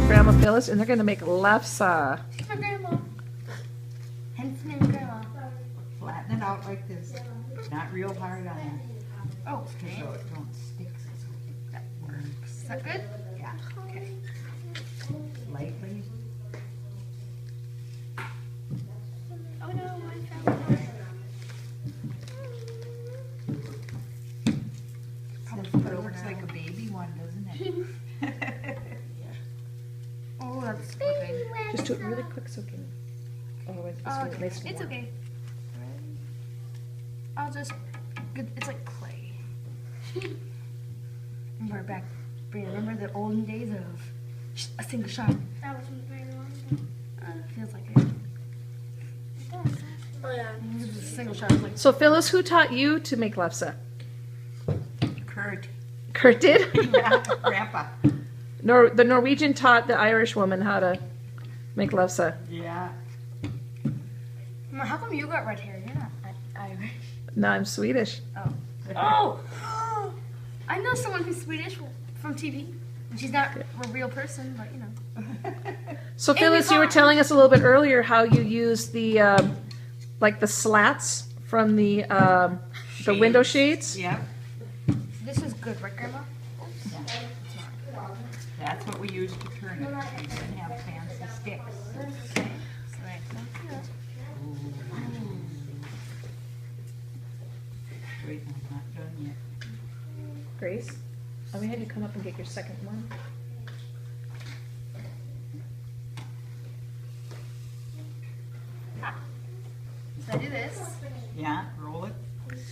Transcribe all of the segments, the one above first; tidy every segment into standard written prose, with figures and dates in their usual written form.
with Grandma Phyllis, and they're going to make lefse. For Grandma. Hence name Grandma. Flatten it out like this. Not real hard on it. Oh, So okay. it don't stick. That works. Is that good? Yeah. Okay. Lightly. Oh no, I found it. It looks like a baby one, doesn't it? Oh, that's working. Just do it really quick so it can. Otherwise, it's gonna be nice and It's warm. okay. I'll just. It's like clay. Remember back. Remember the olden days of a single shot. That wasn't very long. Feels like it. Oh yeah. It was a single shot. Like So Phyllis, who taught you to make lefse? Kurt. Kurt did? Yeah, Grandpa. The Norwegian taught the Irish woman how to make lefse. Yeah. Mom, how come you got red hair? You're not Irish. No, I'm Swedish. Oh. Oh! I know someone who's Swedish from TV. And she's not a real person, but you know. So Amy Phyllis, you were Farr. telling us a little bit earlier how you use the like the slats from the window shades. Yep. This is good, right, Grandma? That's what we used to turn it. We didn't have fancy sticks. Okay. So right. Wait, I'm not done yet. Grace, I'm gonna have you come up and get your second one. So I do this. Yeah, roll it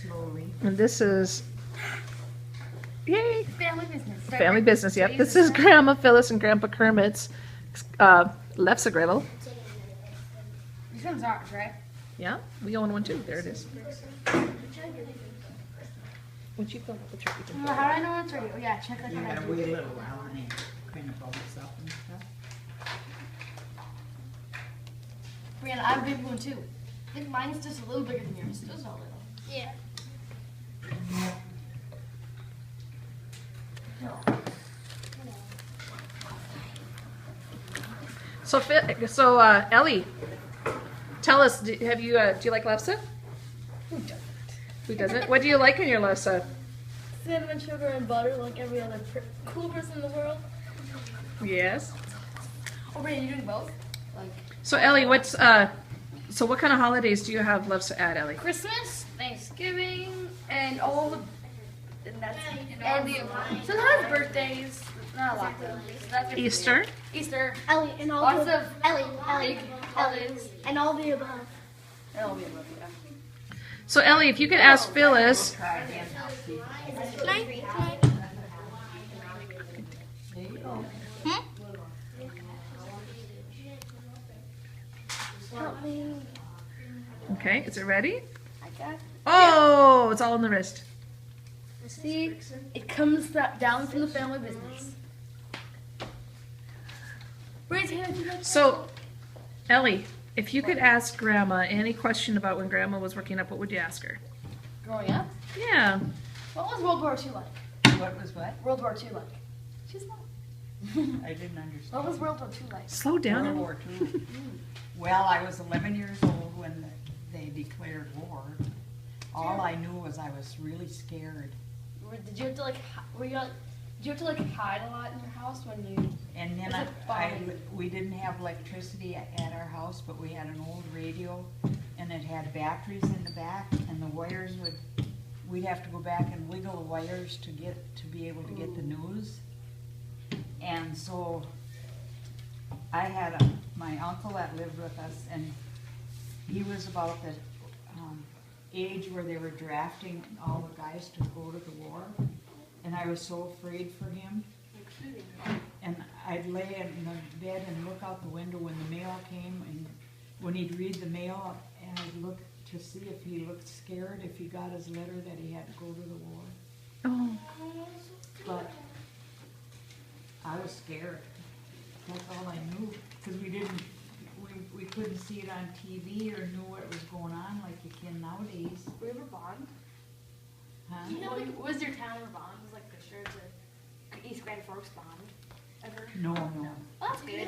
slowly. And this is, yay, Family business. family business. Yep, So this you is just- Grandma Phyllis and Grandpa Kermit's lefse griddle. This one's ours, right? Yeah, we own one too. There it is. Once you fill out the chart, you can. How do I know when it's ready? Oh yeah, check like You that. gotta wait a little while and it kind of bubbles up and stuff. Brianna, I have a big one too. I think mine's just a little bigger than yours. Just a little. Yeah. So Ellie, tell us, do you like lefse? Who doesn't? What do you like in your lefse? Cinnamon, sugar, and butter like every other cool person in the world. Yes. Oh, Brianna, you're doing both? Like So Ellie, what kind of holidays do you have lefse at, Ellie? Christmas, Thanksgiving, and all the. And that's and the sometimes birthdays. Not a lot though. So that's Easter. Easter. Ellie and all Lots the of Ellie, big holidays. and all the above. That'll be a movie. So Ellie, if you could ask Phyllis, Try again, I'll see. Can I? There you go. Help me. okay, is it ready? I got. Oh, it's all in the wrist. See, it comes down from the family business. Raise your hand if you like. So, Ellie, if you could ask Grandma any question about when Grandma was working up, what would you ask her? Growing up, Yeah. what was World War II like? What was what? World War II like? She's not. I didn't understand. What was World War II like? Slow down. World Ellie. War II. Well, I was 11 years old when they declared war. All I knew was I was really scared. Did you have to like? Did you have to like hide a lot in your house when you? And then Was it bombing? we didn't have electricity at our house, but we had an old radio, and it had batteries in the back, and the wires we'd have to go back and wiggle the wires to be able to get the news. And so I had my uncle that lived with us, and he was about the age where they were drafting all the guys to go to the war, and I was so afraid for him. And I'd lay in the bed and look out the window when the mail came, and when he'd read the mail, and I'd look to see if he looked scared, if he got his letter that he had to go to the war. Oh. But I was scared. That's all I knew, because we couldn't see it on TV or knew what was going on like you can nowadays. Were you ever bombed? Huh? You know, like, was your town ever bombed? Was like for sure the East Grand Forks bombed ever? No, no. Oh, That's good.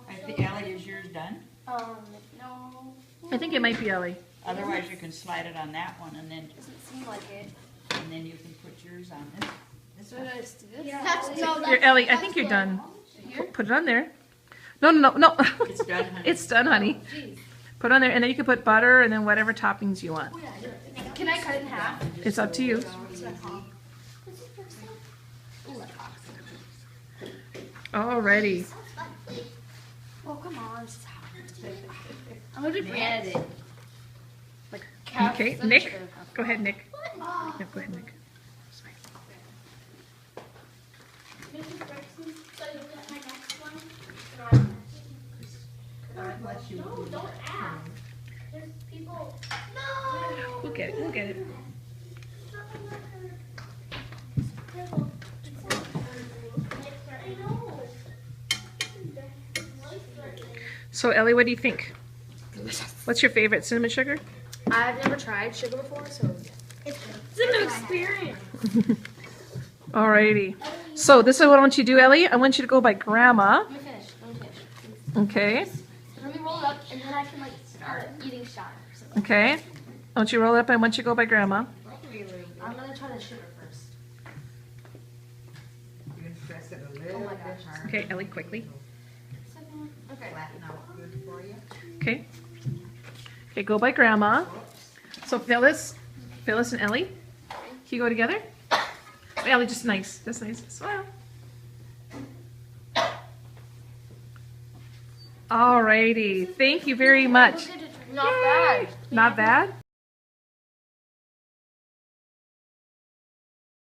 I think, Ellie, is yours done? No. I think it might be Ellie. Otherwise, you can slide it on that one, and then Doesn't seem like it. you can put yours on this So one. I just do this? Here, Ellie, I think you're done. Put it on there. No. It's done, honey. It's done, honey. Put it on there, and then you can put butter and then whatever toppings you want. Can I cut it in half? It's up to you. Alrighty. Oh, come on. Stop. I'm going to brand it. Like cow. Okay, Nick. Go ahead, Nick. Yeah, go ahead, Nick. No, don't ask. There's people. We'll get it. So, Ellie, what do you think? What's your favorite cinnamon sugar? I've never tried sugar before, so It's an experience. Alrighty. So, this is what I want you to do, Ellie. I want you to go by Grandma. let me finish. Okay. Let me roll it up, and then I can like start eating shot. Okay. I want you to roll it up. I want you to go by Grandma. I'm gonna try the sugar first. You can press it a little bit harder. Okay, Ellie, quickly. Okay. Flatten out good for you. Okay. Okay, go by Grandma. So, Phyllis and Ellie, can you go together? Ellie, just nice. That's nice. Smile. Alrighty. Thank you very much. Not bad. Not bad?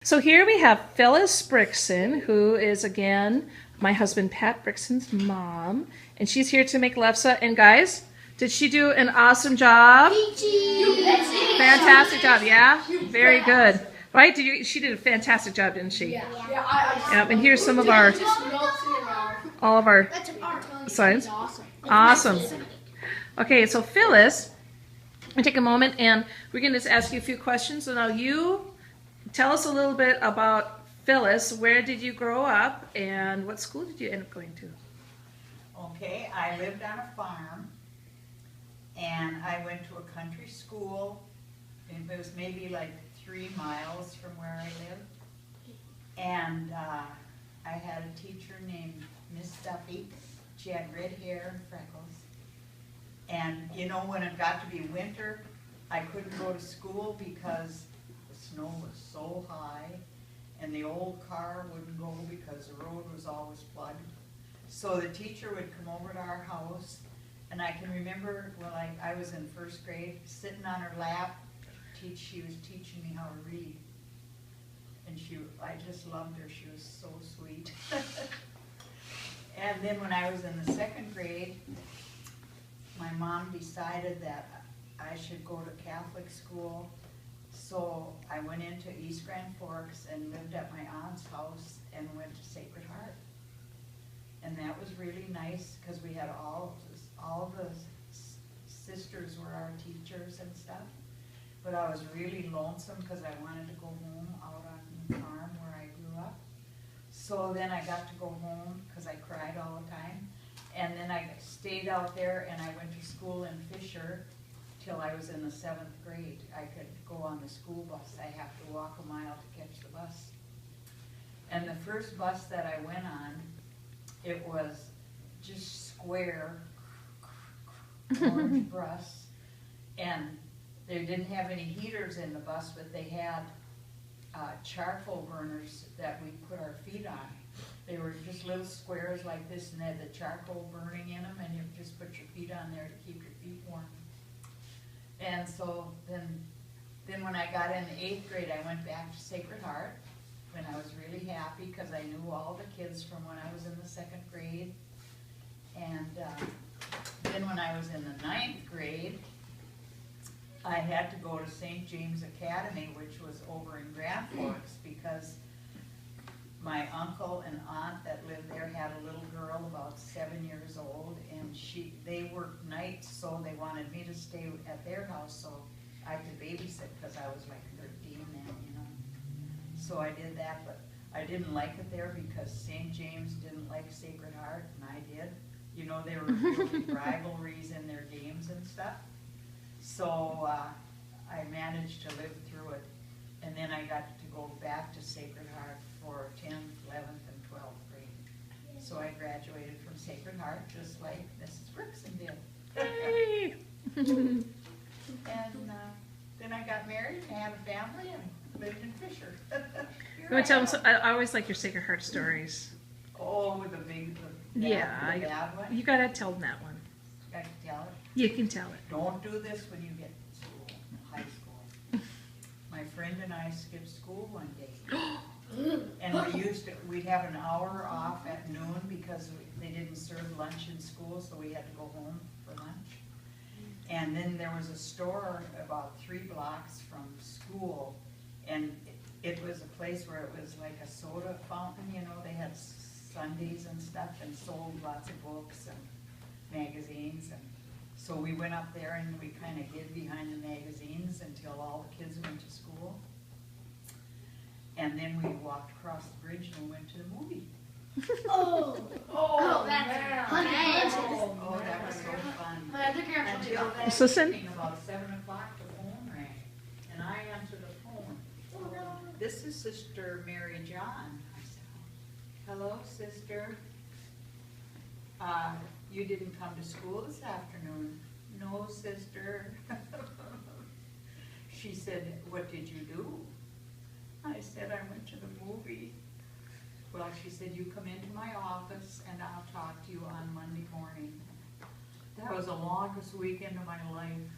So here we have Phyllis Brixton, who is, again, my husband Pat Brixton's mom. And she's here to make lefse. And guys, did she do an awesome job? Fantastic job, yeah? Very good. Right? She did a fantastic job, didn't she? Yeah. And here's some of all of our signs. Awesome. Okay, so Phyllis, I take a moment and we're going to just ask you a few questions. So now you tell us a little bit about Phyllis. Where did you grow up and what school did you end up going to? Okay, I lived on a farm, and I went to a country school. It was maybe like 3 miles from where I lived. And I had a teacher named Miss Duffy. She had red hair and freckles. And you know, when it got to be winter, I couldn't go to school because the snow was so high, and the old car wouldn't go because the road was always flooded. So the teacher would come over to our house, and I can remember when I was in 1st grade, sitting on her lap, she was teaching me how to read. And I just loved her. She was so sweet. And then when I was in the 2nd grade, my mom decided that I should go to Catholic school. So I went into East Grand Forks and lived at my aunt's house and went to Sacred Heart. And that was really nice because we had all the sisters were our teachers and stuff. But I was really lonesome because I wanted to go home out on the farm where I grew up. So then I got to go home because I cried all the time. And then I stayed out there and I went to school in Fisher till I was in the 7th grade. I could go on the school bus. I have to walk a mile to catch the bus. And the first bus that I went on, it was just square, orange bus. And they didn't have any heaters in the bus, but they had charcoal burners that we put our feet on. They were just little squares like this, and they had the charcoal burning in them, and you just put your feet on there to keep your feet warm. And so then when I got in the 8th grade, I went back to Sacred Heart, and I was really happy because I knew all the kids from when I was in the 2nd grade. And then when I was in the 9th grade, I had to go to St. James Academy, which was over in Grand Forks, because my uncle and aunt that lived there had a little girl about 7 years old, and they worked nights, so they wanted me to stay at their house, so I could babysit because I was like 13 then, you know. So I did that, but I didn't like it there because St. James didn't like Sacred Heart, and I did. You know, there were really rivalries in their games and stuff. So I managed to live through it. And then I got to go back to Sacred Heart for 10th, 11th, and 12th grade. So I graduated from Sacred Heart just like Mrs. Rickson did. Yay! And then I got married and had a family and lived in Fisher. You want to tell them? I always like your Sacred Heart stories. Oh, with the big, the bad one? You gotta tell them that one. I can tell it. You can tell it. Don't do this when you get to school, high school. My friend and I skipped school one day. And we'd have an hour off at noon because they didn't serve lunch in school, so we had to go home for lunch. And then there was a store about 3 blocks from school, and it was a place where it was like a soda fountain, you know, they had Sundays and stuff and sold lots of books and magazines. And so we went up there and we kind of hid behind the magazines until all the kids went to school. And then we walked across the bridge and went to the movie. Oh, that's Oh, that was so fun. Until then, So send- about 7 o'clock, the phone rang, and I answered the phone. This is Sister Mary John. I said, hello, sister. You didn't come to school this afternoon. No, sister. She said, what did you do? I said, I went to the movie. Well, she said, you come into my office and I'll talk to you on Monday morning. That was the longest weekend of my life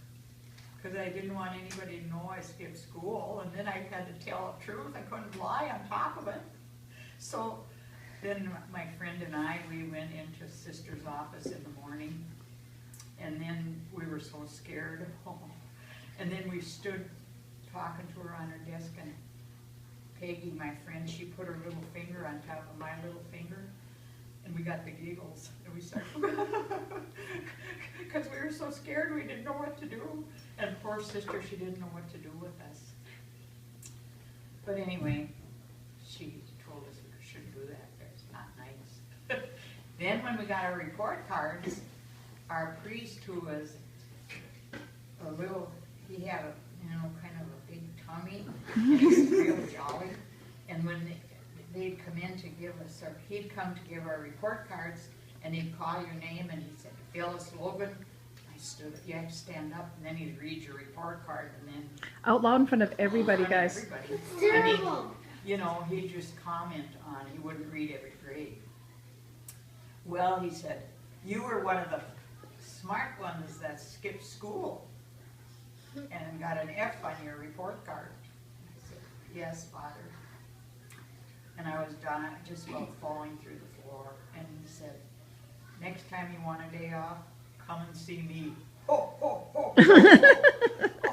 because I didn't want anybody to know I skipped school, and then I had to tell the truth. I couldn't lie on top of it. So then my friend and I, we went into Sister's office in the morning, and then we were so scared. And then we stood talking to her on her desk, and Peggy, my friend, she put her little finger on top of my little finger, and we got the giggles, and we started, because we were so scared we didn't know what to do. And poor sister, she didn't know what to do with us. But anyway, she told us we shouldn't do that. It's not nice. Then when we got our report cards, our priest, who was a little, he had a, you know, kind of a big tummy, and he was real jolly. And when they'd come in to give us, or he'd come to give our report cards, and he'd call your name, and he'd say, Phyllis Logan. I stood, you have to stand up, and then he'd read your report card, and then Out loud in front of everybody, guys. everybody. I mean, you know, he'd just comment on, he wouldn't read every grade. Well, he said, you were one of the smart ones that skipped school and got an F on your report card. I said, yes, Father. And I was done, just about falling through the floor. And he said, next time you want a day off, come and see me. Oh, oh, oh.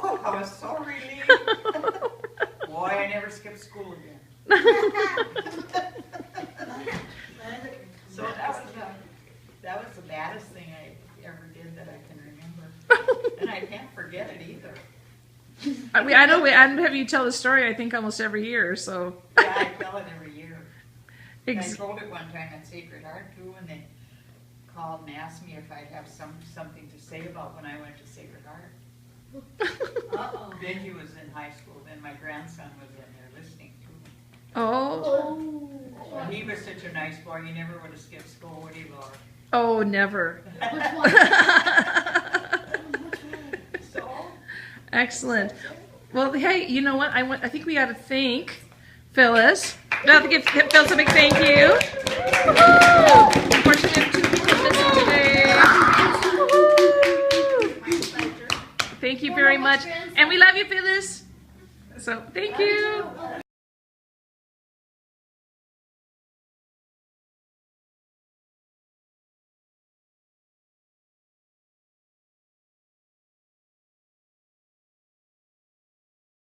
Oh, I was so relieved. Boy, I never skipped school again. So that was the baddest thing I ever did that I can remember. And I can't forget it either. I know. I have you tell the story. I think almost every year. So. Yeah, I tell it every year. I told it one time at Sacred Heart too, and they called and asked me if I'd have something to say about when I went to Sacred Heart. Benji was in high school. Then my grandson was in there listening to me. Oh. Well, he was such a nice boy. He never would have skipped school, would he, Laura? Oh, never. So. Excellent. Well, hey, you know what? I think we got to thank Phyllis. We have to give Phyllis a big thank you. Woo-hoo! Unfortunately, we have 2 people missing today. Woo-hoo! Thank you very much. And we love you, Phyllis. So, thank you.